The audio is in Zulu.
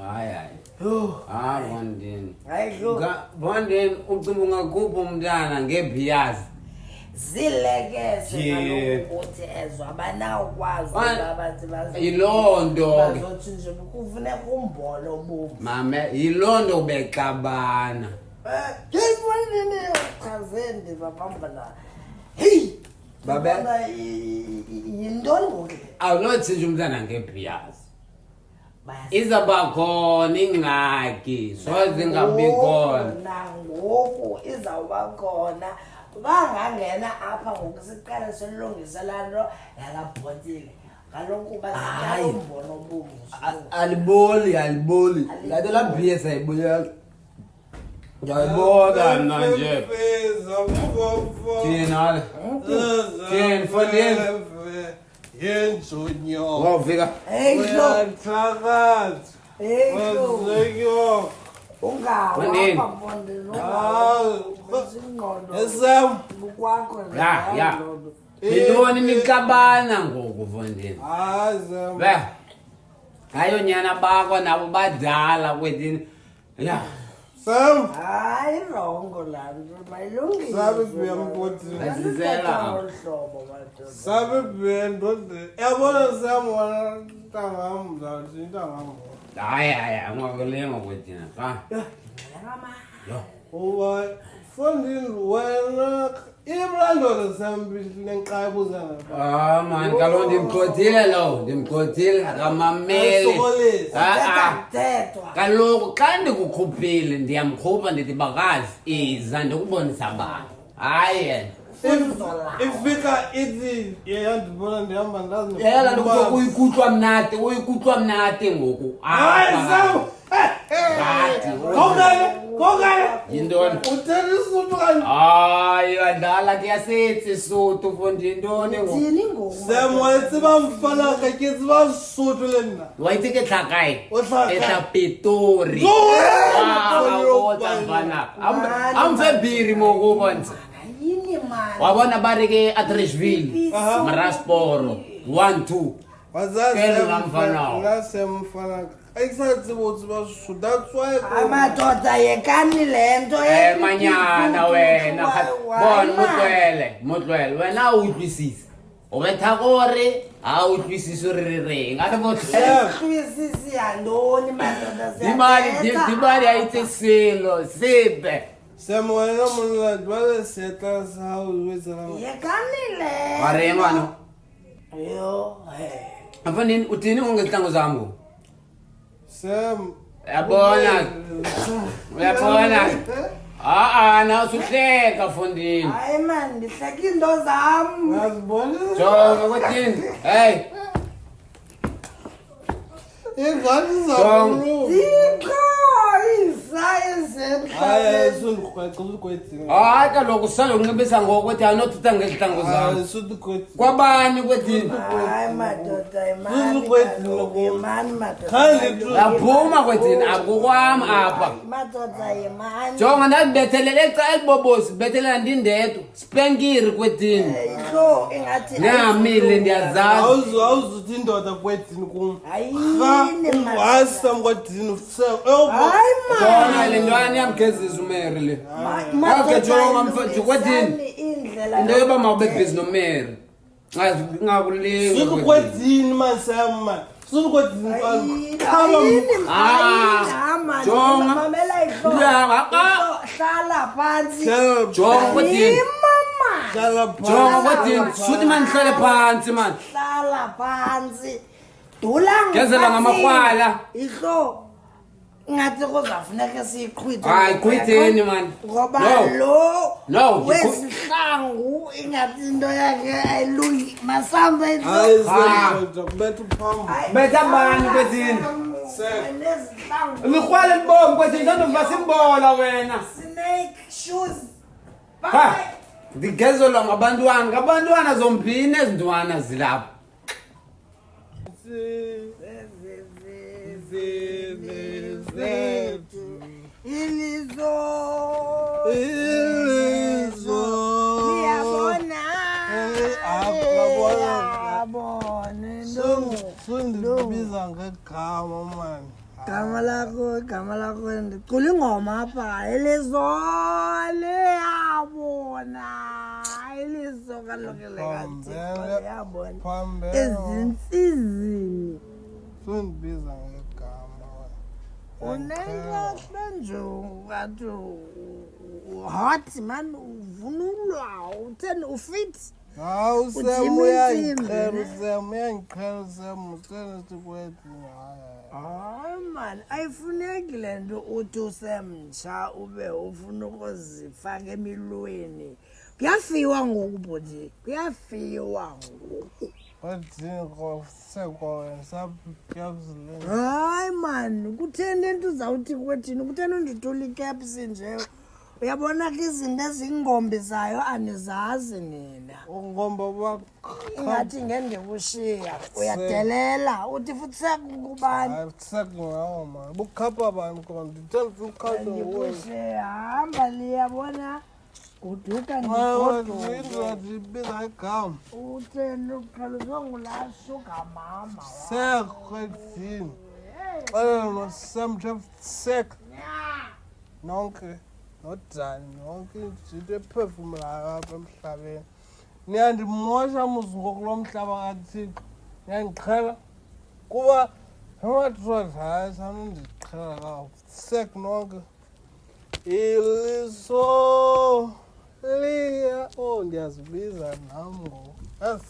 Hayi. Bondeni. Hayi lo. Bondeni ucimba ungakupha umntana ngebhiyazi. Zilekese ngalokho uthi ezwa abanawukwazi abathi Yilondo. bazothi nje kufuneka umbolo bomvu. Mama, yilondo ubexabana. Ngifundile chazende babamba la. Hey! Baba yintoni ngoku? awulothi nje umntana ngebhiyazi. Izaba khona ingxaki, soze ingabi khona. Nangoku izawuba khona. Bangangena apha ngokusiqala selungisa lanto yalabhotile. Kaloku basiqala umbono bomvu. Aliboli. Lato la bhiyazi ayibulela. Ngiyayibona mna nje. Thina. Thina fondeni. Yenjunyo. Wawufika. Hey lo. Thakathi. Hey lo. Wenzeyo. Ungawa Fondeni. abafondeni. Zingqondo. Esam. Bukwakho. Ya. Yintoni nixabana ngoku fondeni? Azam. Be. Ayonyana bakho nabo badala kwethini. Ya. Sam. Hayi rongo lanto bayilungile. Sabe buyamboti. Azizela. Sabe buyendode. Yabona Sam wana ntangam zathi ntangam. Hayi angwakulenga kwethina. Fa. Yo. Uba fondini wena imlando Sam lenqayibo zanga. Man, kaloku ndimgxothile akamameli. Kaloku xa ndikukhuphile ndiyamkhupha ndithi bakazi iza ndikubonisa abantu. Hayi yena. Ifika ithi yeyandibona ndihamba ndazi. Yela ndikuthiwa uyikutshwa mnati ngoku. Hayi Sam. Kokale. Yintoni? Utheni isuthu kanje? Hayi wadlala kuyasithi isuthu fondini intoni ngoku. Yini ngoku? Sam wayitsiba mfana ka ke tsiba suthu lena. Wayithi ke tlakayi. Otlhakayi. Etla Pitori. Amfe biri mokubonisa. Yini man? Wabona bari ke Atrishville. Marasporo 1-2. Wazazi Kele ngamfana. ngasemfana. Ayisathi bothi basuthu. That's why Amadoda yekani lento Manyana wena. Bona motlwele. Wena o utlwisisa. O betha gore ha o utlwisisa re ngaka motlwele. Kwisisi yandoni madoda Dimali ayitse selo sepe. Sam wena monna dwale seta sa o wetsela. yekani le. Ware mano. Yo. Afandini uthini ungezihlangu zami? Sam Uyabona na usuhleka fondini. Hayi man ndihleka into zam. ngazibona. Jonga kwethini. Hey, Ingane Jonga. zakho. Dikho isayense Hayi sundikhwexela ukwethi. hayi kaloku usanda ukunxibisa ngokwethi anothutha ngezihlangu zami. Hayi sudukwethi. Kwabani kwethini? Hayi madoda Imani madoda. Khali tu. Yaphuma kwethini akukwami apha. Madoda yemani. Jonga ndazibethelele eca elibobosi, bethelela ndindedwa. Spenkiri kwethini. Lo engathi Ngamile ndiyazazi. Awuzuthi indoda kwethini kum. Ayini Ungwasa mkwadini Sam. Hayi Jonga le ntwana iyamgezisa uMary le. Okay, Jonga mfowethu kwethini? indlela Into yoba mawube busy noMary. Ngakulingi. Sudukwethini man Sam man. Sudukwethini Jonga. hlala phansi. Jonga kwethini? Mama. Jonga kwethini? Suthi man hlale phansi man. Hlala phansi. Dula Gezela ngamakrwala. Ihlo. Ngathi kuzafuneka siyiqhwithe. Hayi qhwitheni man. Ngoba No. lo wesihlangu ingathi into yakhe ayilungi. Masambe Hayi lo. kubetha uphambo. Betha bani kwethini? Nezihlangu. Mikrwala libomu kwethini sandova simbola wena. Snake shoes. Ha. Ndigezelwa ngabantwana zombini ezintwana zilapha. Ilizo. Sundibiza ngegama man. Igama lakho ndicula ingoma apha ilizole yabona ilizo kalokele kaThixo yabona Phambene. ezinsizini Sundibiza ngegama wena. unento benjongo ngathi hot man uvunulwa utheni ufit Hawu Sam Ujima uyangiqhela intsimbi, Sam uyangiqhela Sam usena sikwethi hayi. hayi man ayifuneki le nto uthi usemtsha ube ufuna ukuzifaka emilweni kuyafiwa ngoku bhuti kuyafiwa ngoku Badingo seko wena sapyakuzilenga. hayi man kutheni into uzawuthi kwethini kutheni unditula ikepsi nje uyabona ke izinto ezingombizayo anizazi nina Ungomba wakho. ingathi ngendikushiya uyadelela uthi futhi sekukubani Hayi sekungawo man. Bukhapha abantu konke. Ndithanda ukukhatha nguwe. ndikushiya hamba liyabona guduka Hayi ndigoduke ndibiza igama. utheni uqhela uzongulasuka mama Sekwethini. Xela noSam Sek nonke nodani nonke izinto ephefumulayo apha emhlabeni. Niyandimosha muzi ngokulo mhlaba kaThixo. Niyandiqhela kuba amatrod hayi sanundiqhela kawo. Sek nonke iliso liya. Oh ndiyazibiza nam ngoku. Yes.